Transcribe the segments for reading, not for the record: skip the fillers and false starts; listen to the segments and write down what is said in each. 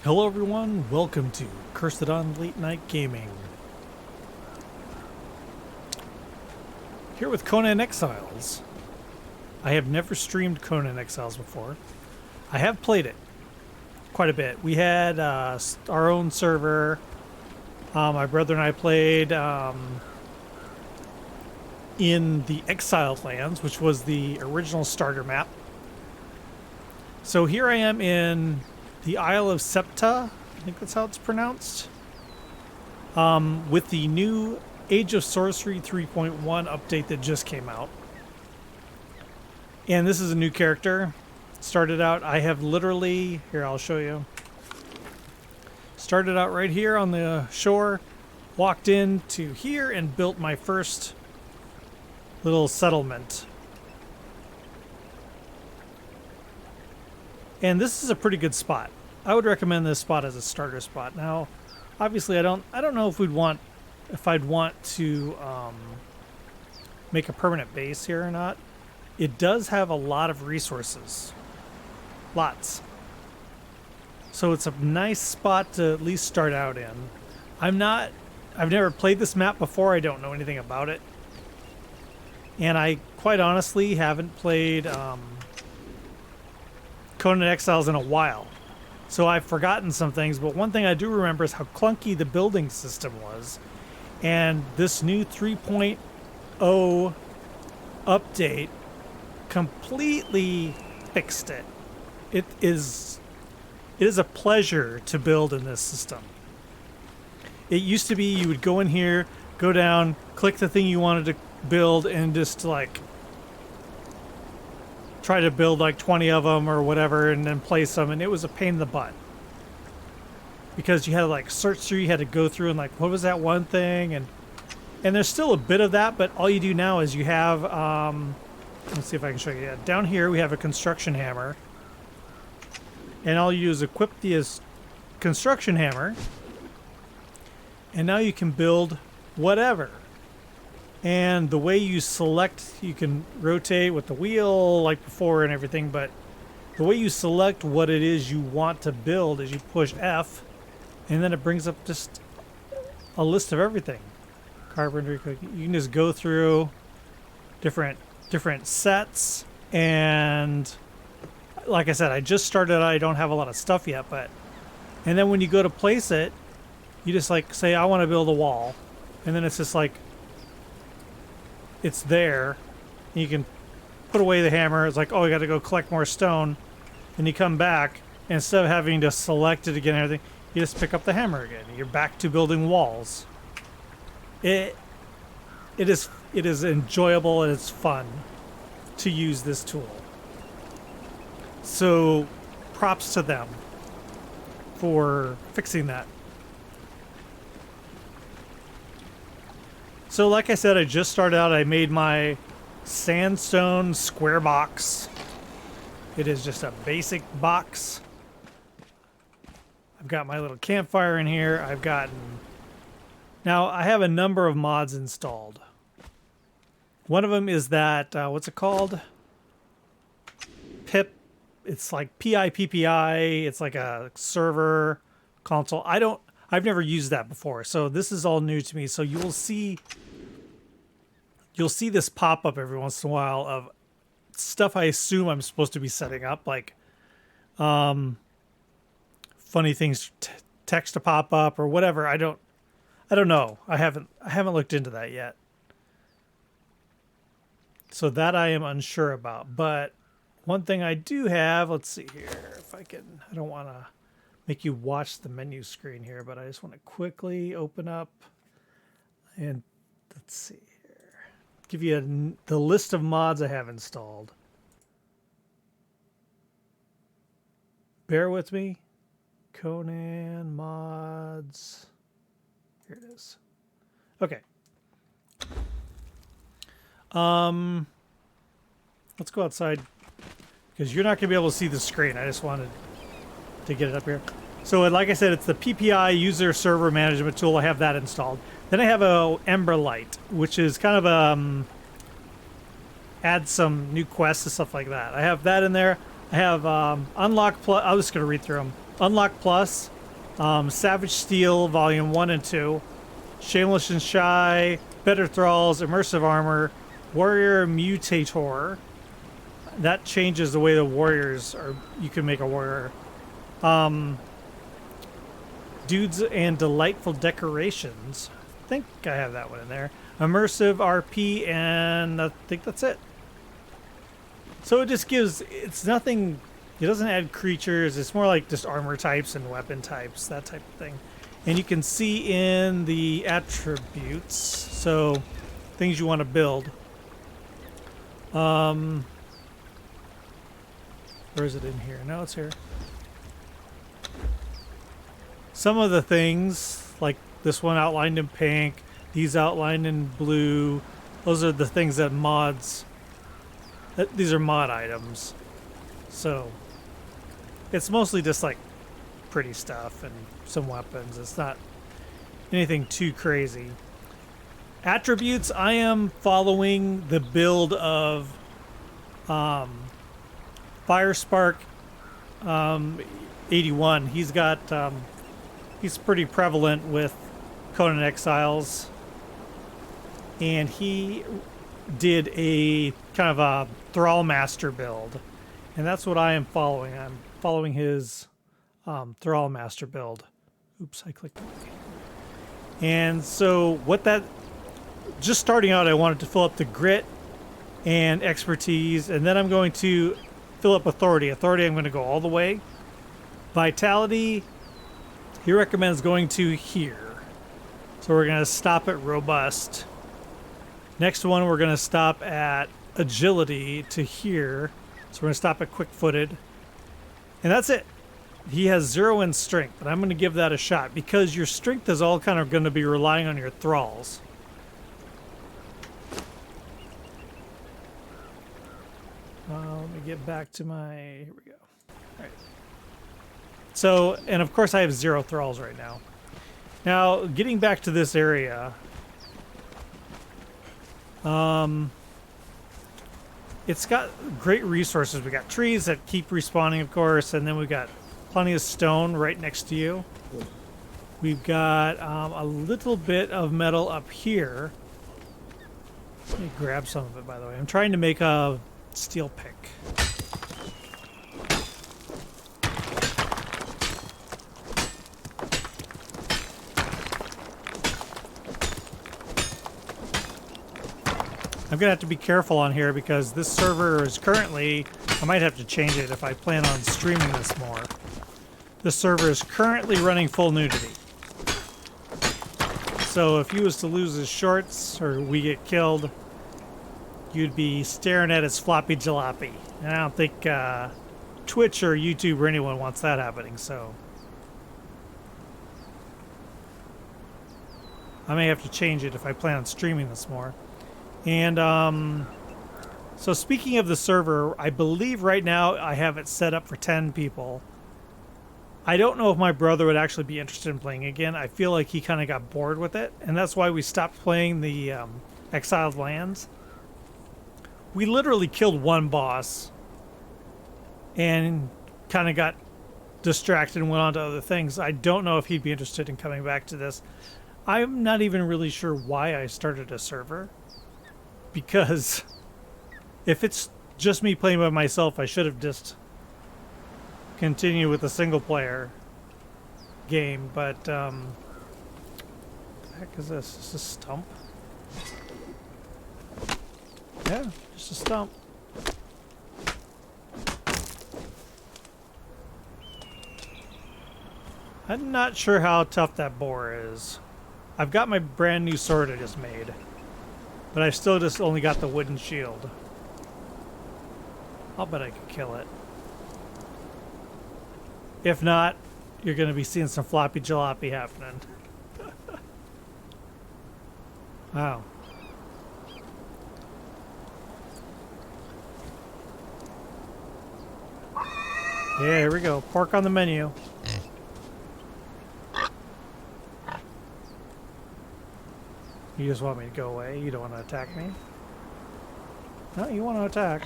Hello everyone, welcome to Cursed on Late Night Gaming. Here with Conan Exiles. I have never streamed Conan Exiles before. I have played it quite a bit. We had our own server. My brother and I played in the Exiled Lands, which was the original starter map. So here I am in the Isle of Septa, I think that's how it's pronounced, with the new Age of Sorcery 3.1 update that just came out. And this is a new character. Started out, I have literally, here I'll show you. Started out right here on the shore, walked into here and built my first little settlement. And this is a pretty good spot. I would recommend this spot as a starter spot. Now, obviously, I don't know if I'd want to make a permanent base here or not. It does have a lot of resources, lots. So it's a nice spot to at least start out in. I've never played this map before. I don't know anything about it, and I quite honestly haven't played Conan Exiles in a while. So I've forgotten some things, but one thing I do remember is how clunky the building system was. And this new 3.0 update completely fixed it. It is a pleasure to build in this system. It used to be you would go in here, go down, click the thing you wanted to build, and just like try to build like 20 of them or whatever and then place them, and it was a pain in the butt because you had to like search through, you had to go through and like, what was that one thing, and there's still a bit of that, but all you do now is you have let's see if I can show you. Yeah, down here we have a construction hammer, and all you do is equip the construction hammer, and now you can build whatever. And the way you select, you can rotate with the wheel like before and everything, but the way you select what it is you want to build is you push F, and then it brings up just a list of everything. Carpentry, cooking. You can just go through different sets, and like I said, I just started. I don't have a lot of stuff yet, and then when you go to place it, you just like say, I want to build a wall, and then it's just like, it's there. You can put away the hammer. It's like, oh, you got to go collect more stone. And you come back, and instead of having to select it again and everything, you just pick up the hammer again. You're back to building walls. It is enjoyable, and it's fun to use this tool. So props to them for fixing that. So like I said, I just started out. I made my sandstone square box. It is just a basic box. I've got my little campfire in here. Now I have a number of mods installed. One of them is that, what's it called? Pip. It's like PIPPI. It's like a server console. I've never used that before, so this is all new to me. So you'll see this pop up every once in a while of stuff I assume I'm supposed to be setting up, like funny things, text to pop up or whatever. I don't know. I haven't looked into that yet. So that I am unsure about. But one thing I do have, let's see here if I can. I don't want to make you watch the menu screen here, but I just want to quickly open up and let's see here. Give you the list of mods I have installed. Bear with me. Conan mods. Here it is. Okay. Let's go outside because you're not going to be able to see the screen. I just wanted to get it up here. So like I said, it's the PPI user server management tool. I have that installed. Then I have a Ember Light, which is kind of add some new quests and stuff like that. I have that in there. I have Unlock Plus. I'm just going to read through them. Unlock Plus, Savage Steel, Volume 1 and 2. Shameless and Shy, Better Thralls, Immersive Armor, Warrior Mutator. That changes the way the warriors are. You can make a warrior. Dudes and Delightful Decorations. I think I have that one in there. Immersive RP, and I think that's it. So it just gives, it's nothing, it doesn't add creatures. It's more like just armor types and weapon types, that type of thing. And you can see in the attributes, so things you want to build. Where is it in here? No, it's here. Some of the things, like this one outlined in pink, these outlined in blue, those are the things that mods, these are mod items. So it's mostly just like pretty stuff and some weapons. It's not anything too crazy. Attributes, I am following the build of Firespark 81. He's got he's pretty prevalent with Conan Exiles, and he did a kind of a Thrall Master build, and that's what I am following. I'm following his Thrall Master build. Oops, I clicked. And so what that, just starting out, I wanted to fill up the grit and expertise, and then I'm going to fill up authority. Authority, I'm going to go all the way. Vitality, he recommends going to here. So we're going to stop at robust. Next one, we're going to stop at agility to here. So we're going to stop at quick-footed. And that's it. He has 0 in strength, but I'm going to give that a shot because your strength is all kind of going to be relying on your thralls. Let me get back to my, here we go. All right. So, and of course I have 0 thralls right now. Now, getting back to this area, it's got great resources. We got trees that keep respawning, of course, and then we've got plenty of stone right next to you. We've got a little bit of metal up here. Let me grab some of it, by the way. I'm trying to make a steel pick. I'm gonna have to be careful on here because this server is currently, I might have to change it if I plan on streaming this more. This server is currently running full nudity. So if he was to lose his shorts or we get killed, you'd be staring at his floppy jalopy. And I don't think Twitch or YouTube or anyone wants that happening, so I may have to change it if I plan on streaming this more. And so speaking of the server, I believe right now I have it set up for 10 people. I don't know if my brother would actually be interested in playing again. I feel like he kind of got bored with it, and that's why we stopped playing the Exiled Lands. We literally killed one boss and kind of got distracted and went on to other things. I don't know if he'd be interested in coming back to this. I'm not even really sure why I started a server, because if it's just me playing by myself, I should have just continued with a single player game. But what the heck is this? Is this a stump? Yeah, just a stump. I'm not sure how tough that boar is. I've got my brand new sword I just made, but I still just only got the wooden shield. I'll bet I could kill it. If not, you're going to be seeing some floppy jalopy happening. Wow. Yeah, here we go. Pork on the menu. You just want me to go away? You don't want to attack me? No, you want to attack.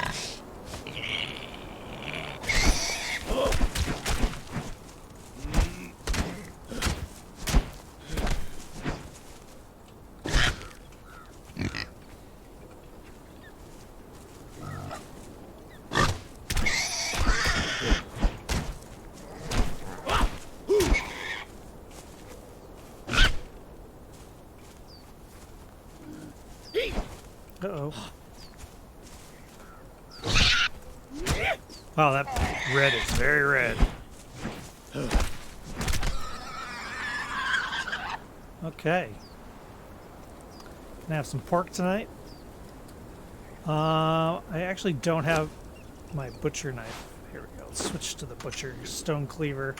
Uh-oh. Wow, that red is very red. Okay. Gonna have some pork tonight. I actually don't have my butcher knife. Here we go. Let's switch to the butcher stone cleaver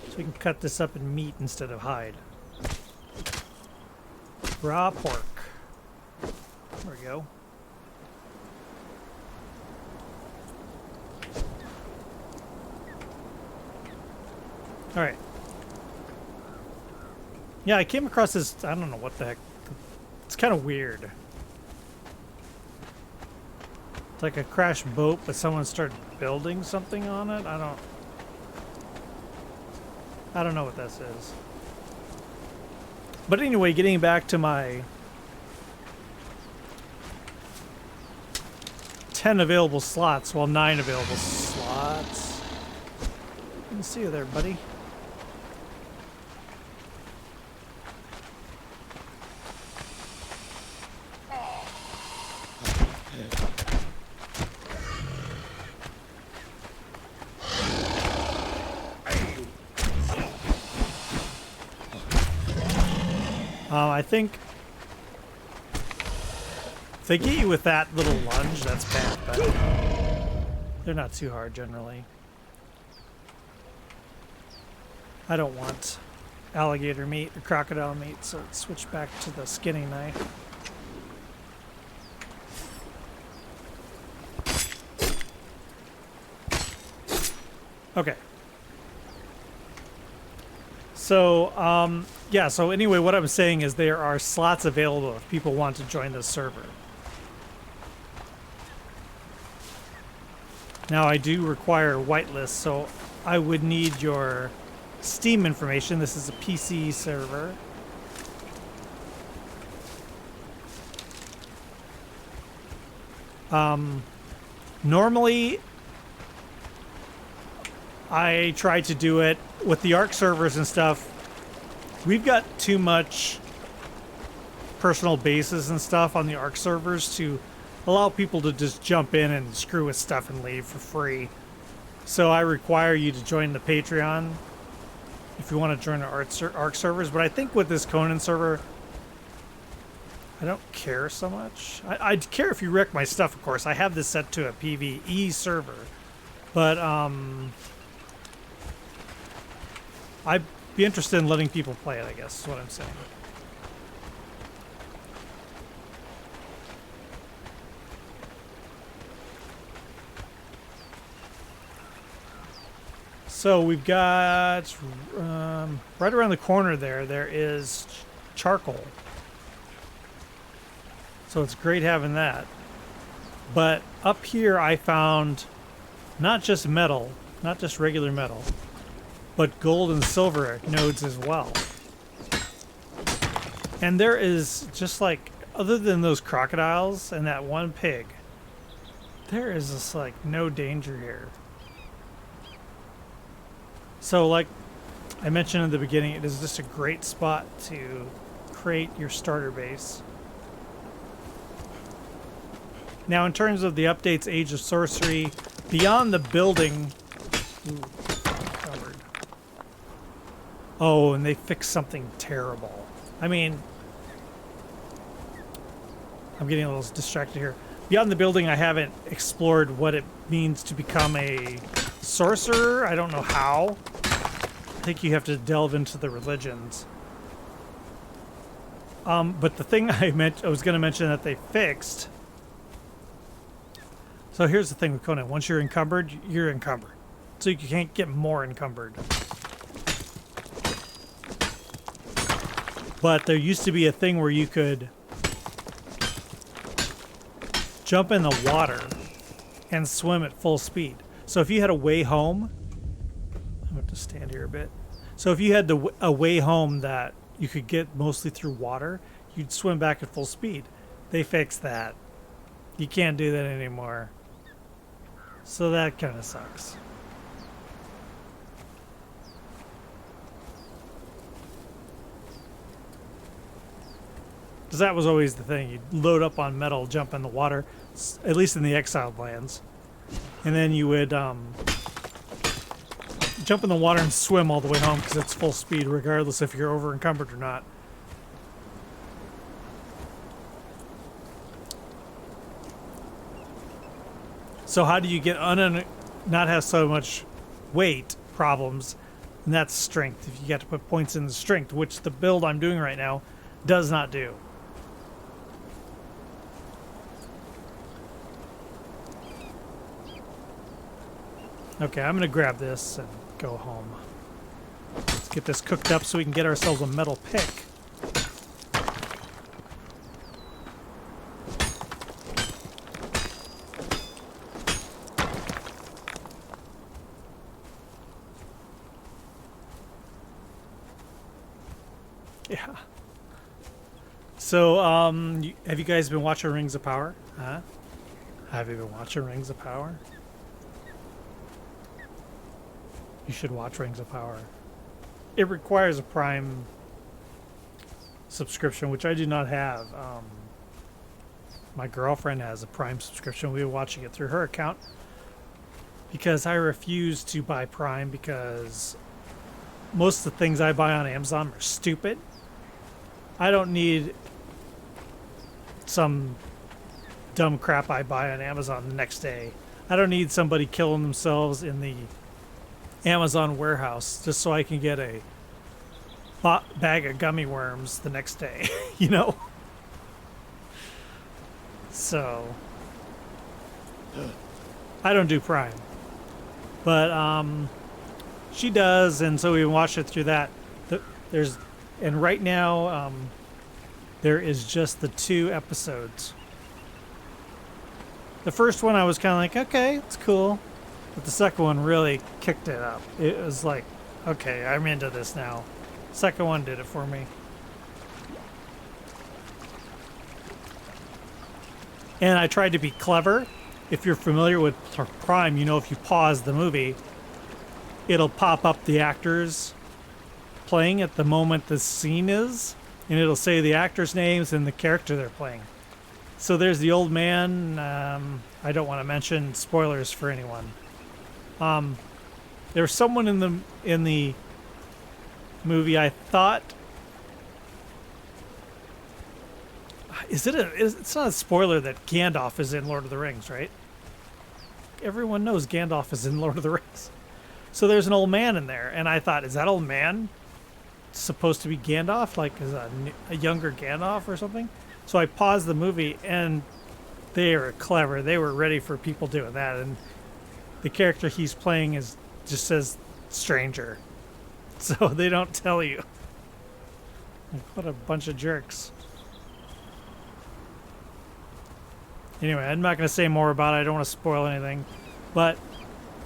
so we can cut this up in meat instead of hide. Raw pork. There we go. All right. Yeah, I came across this. I don't know what the heck. It's kind of weird. It's like a crashed boat, but someone started building something on it. I don't know what this is. But anyway, getting back to my 10 available slots, well, 9 available slots. Let me see you there, buddy. I think if they get you with that little lunge, that's bad, but they're not too hard generally. I don't want alligator meat or crocodile meat, so let's switch back to the skinning knife. Okay. So, yeah, so anyway, what I'm saying is there are slots available if people want to join this server. Now, I do require whitelist, so I would need your Steam information. This is a PC server. Normally, I try to do it with the ARC servers and stuff. We've got too much personal bases and stuff on the ARC servers to allow people to just jump in and screw with stuff and leave for free. So I require you to join the Patreon if you want to join our ARC servers. But I think with this Conan server, I don't care so much. I'd care if you wreck my stuff, of course. I have this set to a PvE server. But I'd be interested in letting people play it, I guess, is what I'm saying. So we've got, right around the corner there is charcoal. So it's great having that. But up here I found not just metal, not just regular metal, but gold and silver nodes as well. And there is just like, other than those crocodiles and that one pig, there is just like no danger here. So like I mentioned in the beginning, it is just a great spot to create your starter base. Now in terms of the updates, Age of Sorcery, beyond the building... Ooh, covered. Oh, and they fixed something terrible. I mean, I'm getting a little distracted here. Beyond the building, I haven't explored what it means to become a sorcerer. I don't know how. I think you have to delve into the religions. But the thing I was going to mention that they fixed. So here's the thing with Conan. Once you're encumbered, you're encumbered. So you can't get more encumbered. But there used to be a thing where you could jump in the water and swim at full speed. So if you had a way home, I'm going to stand here a bit. So if you had a way home that you could get mostly through water, you'd swim back at full speed. They fixed that. You can't do that anymore. So that kind of sucks. Because that was always the thing. You'd load up on metal, jump in the water, at least in the exiled lands. And then you would jump in the water and swim all the way home because it's full speed, regardless if you're over encumbered or not. So how do you get not have so much weight problems? And that's strength. If you get to put points in the strength, which the build I'm doing right now does not do. Okay, I'm gonna grab this and go home. Let's get this cooked up so we can get ourselves a metal pick. Yeah. So, have you guys been watching Rings of Power? Huh? Have you been watching Rings of Power? You should watch Rings of Power. It requires a Prime subscription, which I do not have. My girlfriend has a Prime subscription. We were watching it through her account because I refuse to buy Prime because most of the things I buy on Amazon are stupid. I don't need some dumb crap I buy on Amazon the next day. I don't need somebody killing themselves in the Amazon warehouse just so I can get a bag of gummy worms the next day, you know? So, I don't do Prime. But, she does, and so we watched it through that. And right now, there is just the 2 episodes. The first one I was kind of like, okay, it's cool. But the second one really kicked it up. It was like, okay, I'm into this now. Second one did it for me. And I tried to be clever. If you're familiar with Prime, you know if you pause the movie, it'll pop up the actors playing at the moment the scene is, and it'll say the actors' names and the character they're playing. So there's the old man. I don't want to mention spoilers for anyone. There was someone in the movie. I thought, it's not a spoiler that Gandalf is in Lord of the Rings, right? Everyone knows Gandalf is in Lord of the Rings. So there's an old man in there, and I thought, is that old man supposed to be Gandalf? Like, is a younger Gandalf or something? So I paused the movie, and they were clever. They were ready for people doing that, and the character he's playing just says stranger. So they don't tell you. What a bunch of jerks. Anyway, I'm not going to say more about it. I don't want to spoil anything. But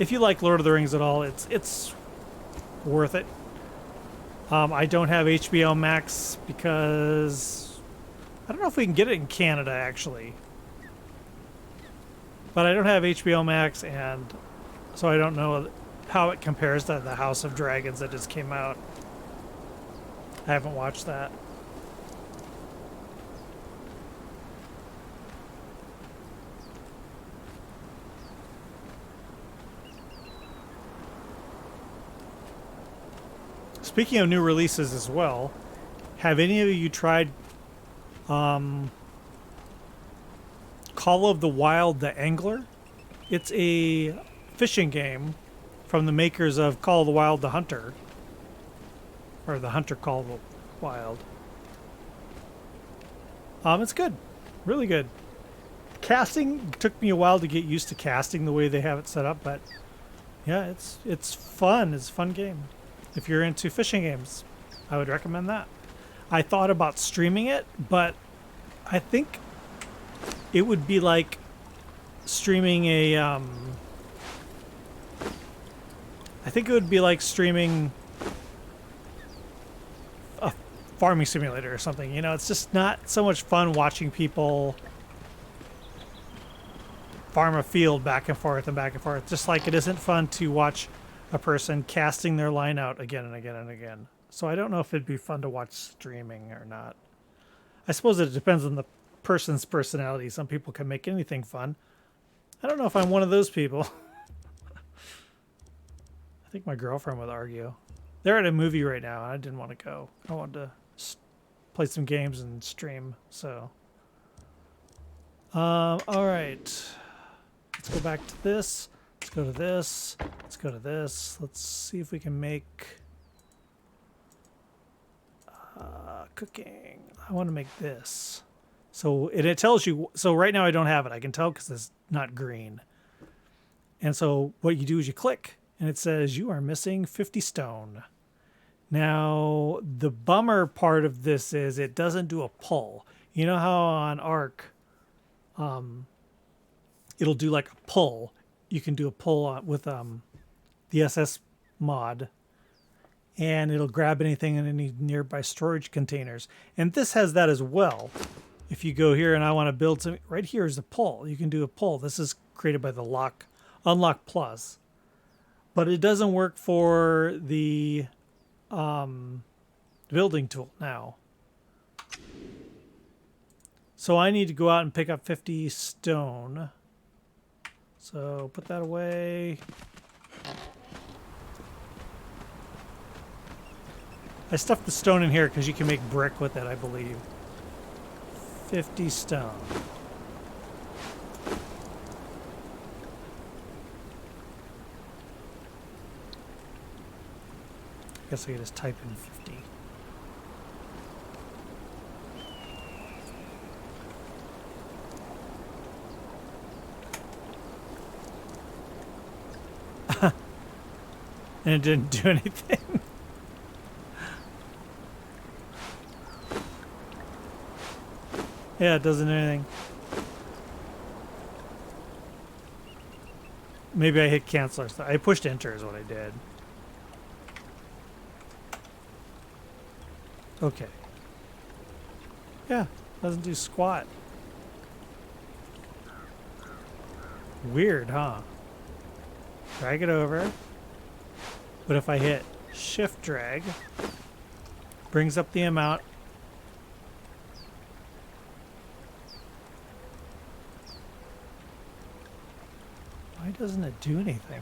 if you like Lord of the Rings at all, it's worth it. I don't have HBO Max because I don't know if we can get it in Canada, actually. But I don't have HBO Max, and so I don't know how it compares to the House of Dragons that just came out. I haven't watched that. Speaking of new releases as well, have any of you tried Call of the Wild the Angler? It's a fishing game from the makers of Call of the Wild the Hunter. Or the Hunter Call of the Wild. It's good. Really good. Casting took me a while to get used to casting the way they have it set up, but yeah, it's fun. It's a fun game. If you're into fishing games, I would recommend that. I thought about streaming it, but I think it would be like streaming I think it would be like streaming a farming simulator or something. You know, it's just not so much fun watching people farm a field back and forth and back and forth. Just like it isn't fun to watch a person casting their line out again and again and again. So I don't know if it'd be fun to watch streaming or not. I suppose it depends on the person's personality. Some people can make anything fun. I don't know if I'm one of those people. I think my girlfriend would argue. They're at a movie right now, and I didn't want to go. I wanted to play some games and stream. So, all right. Let's go back to this. Let's go to this. Let's go to this. Let's see if we can make cooking. I want to make this. So it tells you. So right now I don't have it. I can tell because it's not green. And so what you do is you click, and it says you are missing 50 stone. Now the bummer part of this is it doesn't do a pull. You know how on Arc, it'll do like a pull. You can do a pull with the SS mod, and it'll grab anything in any nearby storage containers. And this has that as well. If you go here and I want to build something, right here is a pull. You can do a pull. This is created by the Unlock Plus. But it doesn't work for the building tool now. So I need to go out and pick up 50 stone. So put that away. I stuffed the stone in here because you can make brick with it, I believe. 50 stone. I guess I can just type in 50. And it didn't do anything. Yeah, it doesn't do anything. Maybe I hit cancel or something. I pushed enter is what I did. Okay. Yeah, doesn't do squat. Weird, huh? Drag it over. But if I hit shift drag, brings up the amount. Why doesn't it do anything?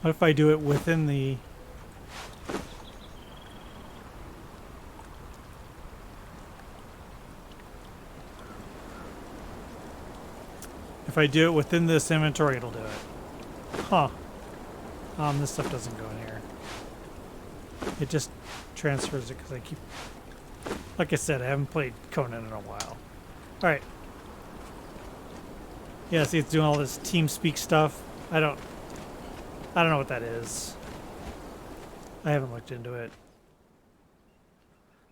What if I do it within the... If I do it within this inventory, it'll do it. Huh. This stuff doesn't go in here. It just transfers it because I keep... Like I said, I haven't played Conan in a while. Alright. Yeah, see, it's doing all this TeamSpeak stuff. I don't know what that is. I haven't looked into it.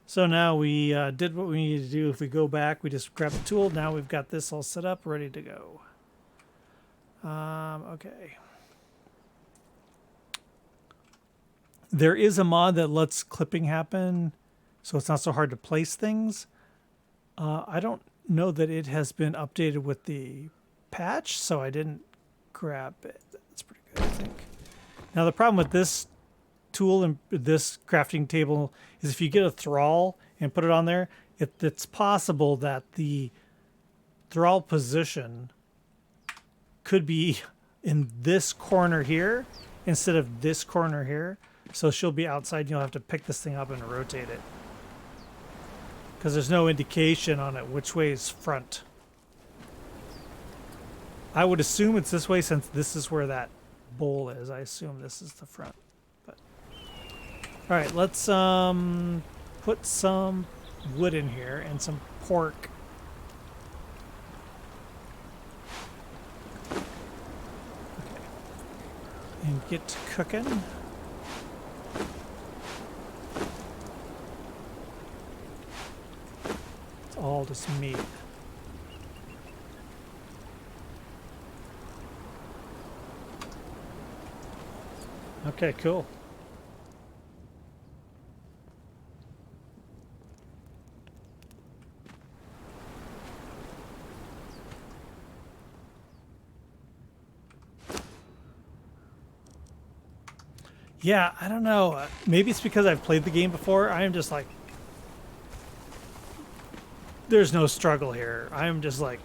So now we did what we needed to do. If we go back, we just grab the tool. Now we've got this all set up, ready to go. Okay. There is a mod that lets clipping happen, so it's not so hard to place things. I don't know that it has been updated with the patch, so I didn't grab it. That's pretty good, I think. Now the problem with this tool and this crafting table is if you get a thrall and put it on there, it's possible that the thrall position could be in this corner here instead of this corner here. So she'll be outside and you'll have to pick this thing up and rotate it. Because there's no indication on it which way is front. I would assume it's this way since this is where that bowl is. I assume this is the front. But alright, let's put some wood in here and some pork. Okay. And get to cooking. It's all just meat. Okay, cool. Yeah, I don't know. Maybe it's because I've played the game before. I am just like, there's no struggle here. I am just like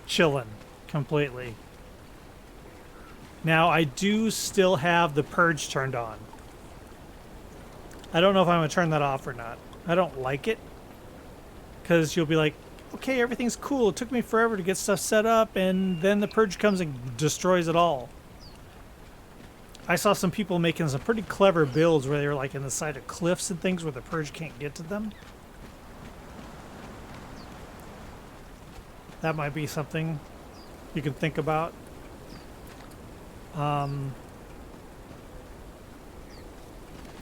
chilling completely. Now, I do still have the purge turned on. I don't know if I'm going to turn that off or not. I don't like it because you'll be like, okay, everything's cool. It took me forever to get stuff set up, and then the purge comes and destroys it all. I saw some people making some pretty clever builds where they were like in the side of cliffs and things where the purge can't get to them. That might be something you can think about. I'm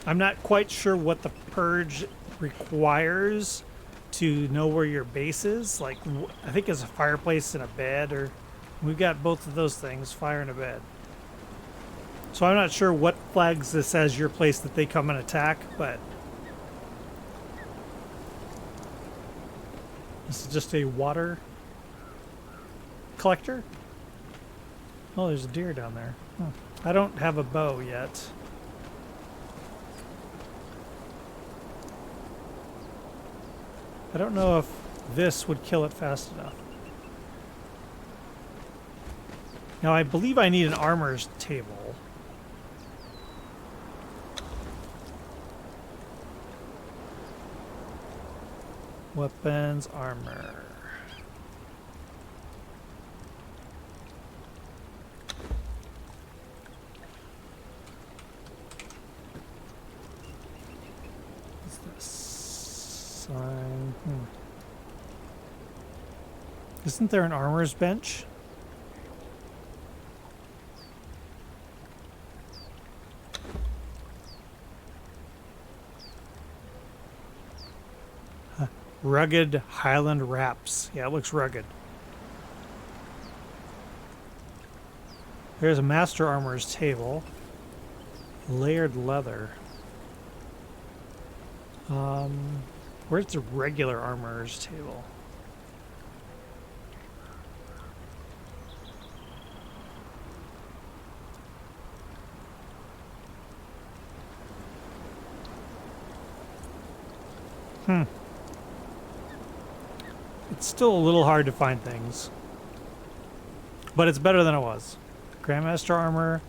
not quite sure what the purge requires to know where your base is. Like, I think it's a fireplace and a bed, or we've got both of those things, fire and a bed. So I'm not sure what flags this as your place that they come and attack, but this is just a water collector. Oh, there's a deer down there. I don't have a bow yet. I don't know if this would kill it fast enough. Now, I believe I need an armor's table. Weapons, armor. What's this? Sign. Isn't there an armor's bench? Rugged Highland wraps. Yeah, it looks rugged. There's a master armor's table. Layered leather. Where's the regular armor's table? It's still a little hard to find things, but it's better than it was. Grandmaster armor,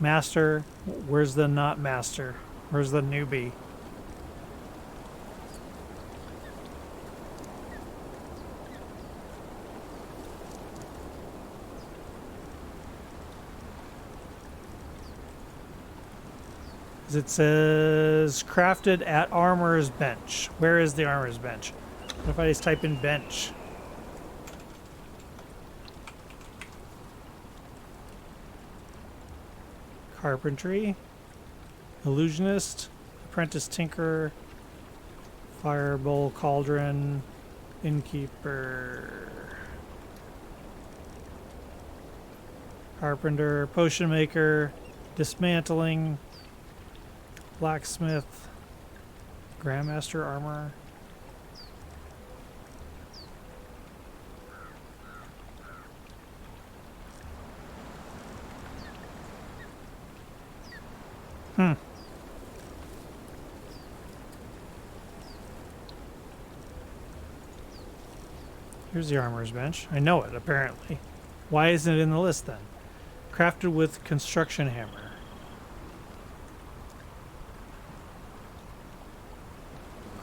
master. Where's the not master? Where's the newbie? It says crafted at armor's bench. Where is the armor's bench? What if I just type in bench? Carpentry, illusionist, apprentice tinker, fire bowl cauldron, innkeeper, carpenter, potion maker, dismantling, blacksmith, grandmaster armor. Here's the armorer's bench. I know it, apparently. Why isn't it in the list then? Crafted with construction hammer.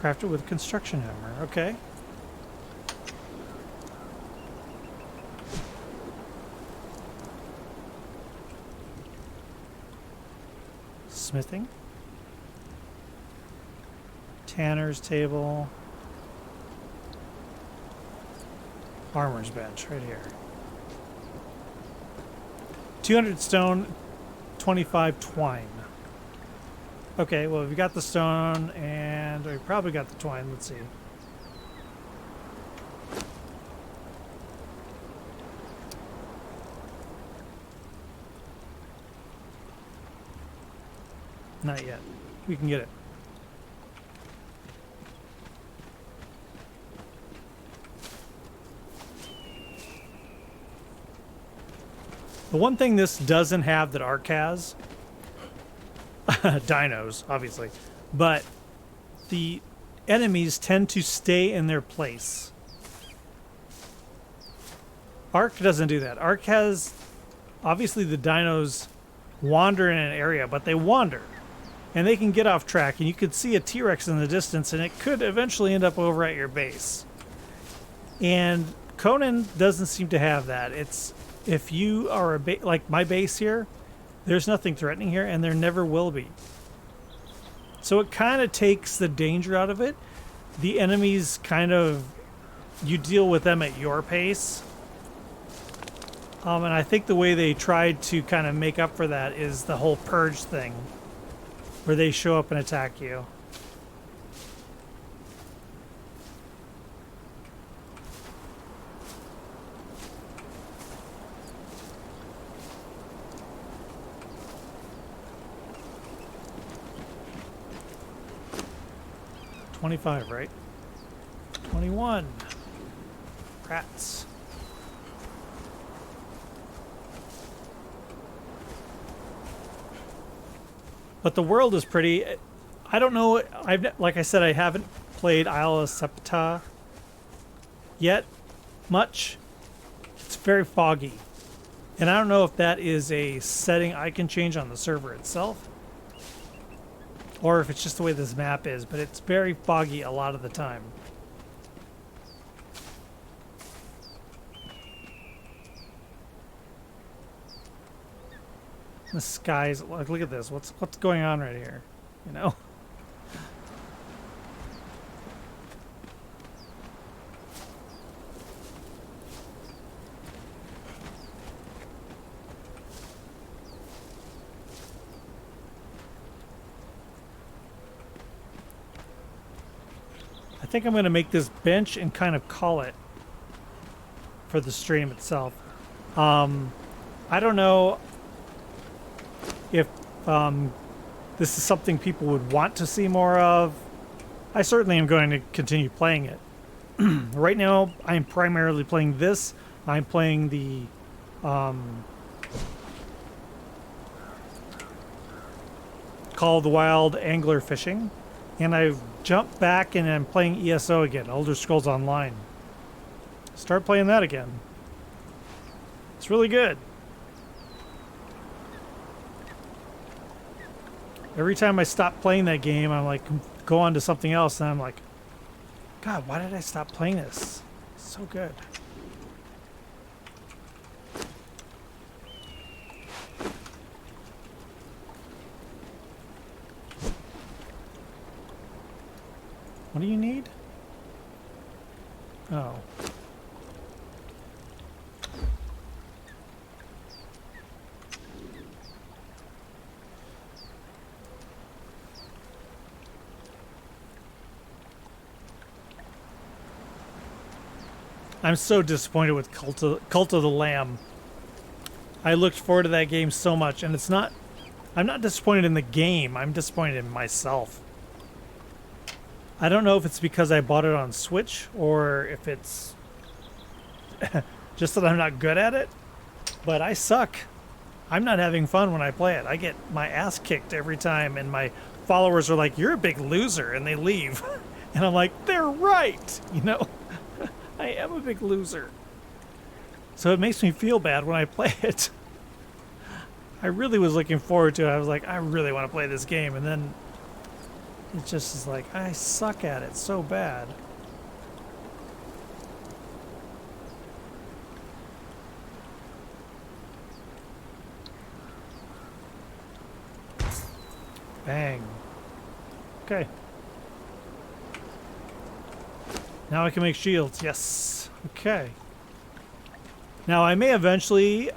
Crafted with construction hammer. Okay. Smithing. Tanner's table. Armor's bench right here. 200 stone, 25 twine. Okay, well, we got the stone and we probably got the twine. Let's see. Not yet. We can get it. The one thing this doesn't have that Ark has dinos, obviously, but the enemies tend to stay in their place. Ark doesn't do that. Ark has, obviously the dinos wander in an area, but they wander. And they can get off track, and you could see a T-Rex in the distance, and it could eventually end up over at your base. And Conan doesn't seem to have that. It's, if you are like my base here, there's nothing threatening here, and there never will be. So it kind of takes the danger out of it. The enemies kind of, you deal with them at your pace. And I think the way they tried to kind of make up for that is the whole purge thing, where they show up and attack you. $25, right? 21. Rats. But the world is pretty. I don't know. Like I said, I haven't played Isle of Septa yet much. It's very foggy. And I don't know if that is a setting I can change on the server itself, or if it's just the way this map is, but it's very foggy a lot of the time. The skies, like, look at this. What's going on right here? You know? I think I'm going to make this bench and kind of call it for the stream itself. I don't know if this is something people would want to see more of. I certainly am going to continue playing it. Right now, I'm primarily playing this. I'm playing the Call of the Wild Angler Fishing. And I've jumped back and I'm playing ESO again, Elder Scrolls Online. Start playing that again. It's really good. Every time I stop playing that game, I'm like, go on to something else, and I'm like, God, why did I stop playing this? It's so good. What do you need? Oh. I'm so disappointed with Cult of the Lamb. I looked forward to that game so much, and it's not... I'm not disappointed in the game. I'm disappointed in myself. I don't know if it's because I bought it on Switch, or if it's just that I'm not good at it, but I suck. I'm not having fun when I play it. I get my ass kicked every time, and my followers are like, you're a big loser, and they leave. And I'm like, they're right, you know? I am a big loser. So it makes me feel bad when I play it. I really was looking forward to it. I was like, I really want to play this game. And then it just is like, I suck at it so bad. Bang. Okay. Now I can make shields. Yes. Okay. Now I may eventually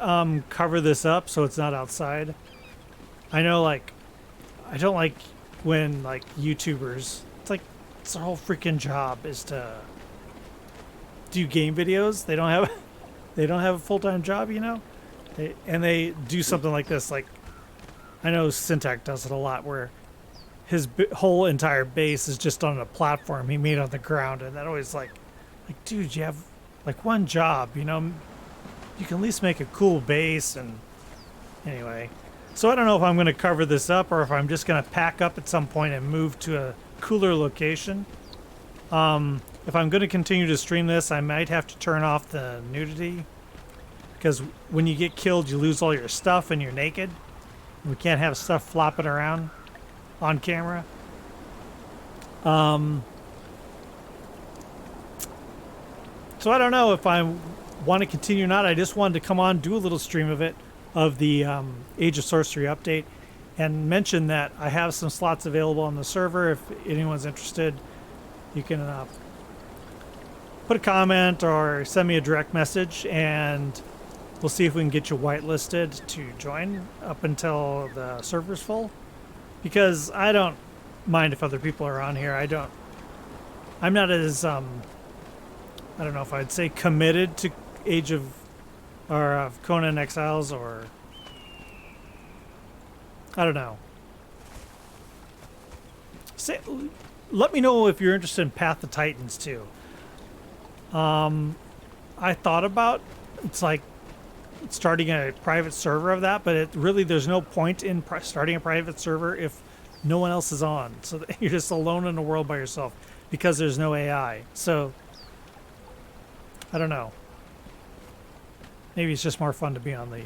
cover this up so it's not outside. I know, like, I don't like when, like, YouTubers, it's like, it's their whole freaking job is to do game videos. They don't have a full-time job, you know? They do something like this. Like, I know Syntac does it a lot, where his whole entire base is just on a platform he made on the ground, and that always like, dude, you have like one job, you know? You can at least make a cool base. And anyway, So I don't know if I'm going to cover this up or if I'm just going to pack up at some point and move to a cooler location. If I'm going to continue to stream this, I might have to turn off the nudity, because when you get killed, you lose all your stuff and you're naked. We can't have stuff flopping around on camera. So I don't know if I want to continue or not. I just wanted to come on, do a little stream of it, of the Age of Sorcery update, and mention that I have some slots available on the server. If anyone's interested, you can put a comment or send me a direct message, and we'll see if we can get you whitelisted to join up until the server's full. Because I don't mind if other people are on here. I'm not as I don't know if I'd say committed to Age of Conan Exiles, or I don't know. Let me know if you're interested in Path of Titans too. I thought about, it's like starting a private server of that, but there's no point in starting a private server if no one else is on. So that you're just alone in the world by yourself because there's no AI. So I don't know. Maybe it's just more fun to be on the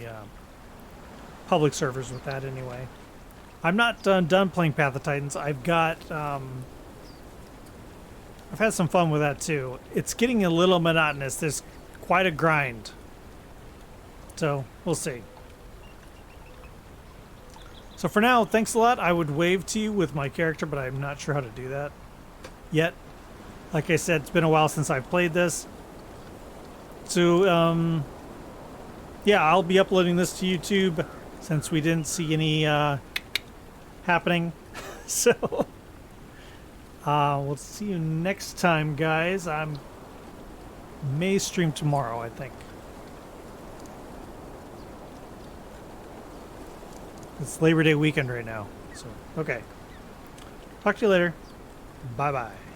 public servers with that anyway. I'm not done playing Path of Titans. I've had some fun with that too. It's getting a little monotonous. There's quite a grind. So we'll see. So for now, thanks a lot. I would wave to you with my character, but I'm not sure how to do that yet. Like I said, it's been a while since I've played this. So yeah, I'll be uploading this to YouTube since we didn't see any happening. So we'll see you next time, guys. I may stream tomorrow, I think. It's Labor Day weekend right now. So, okay. Talk to you later. Bye-bye.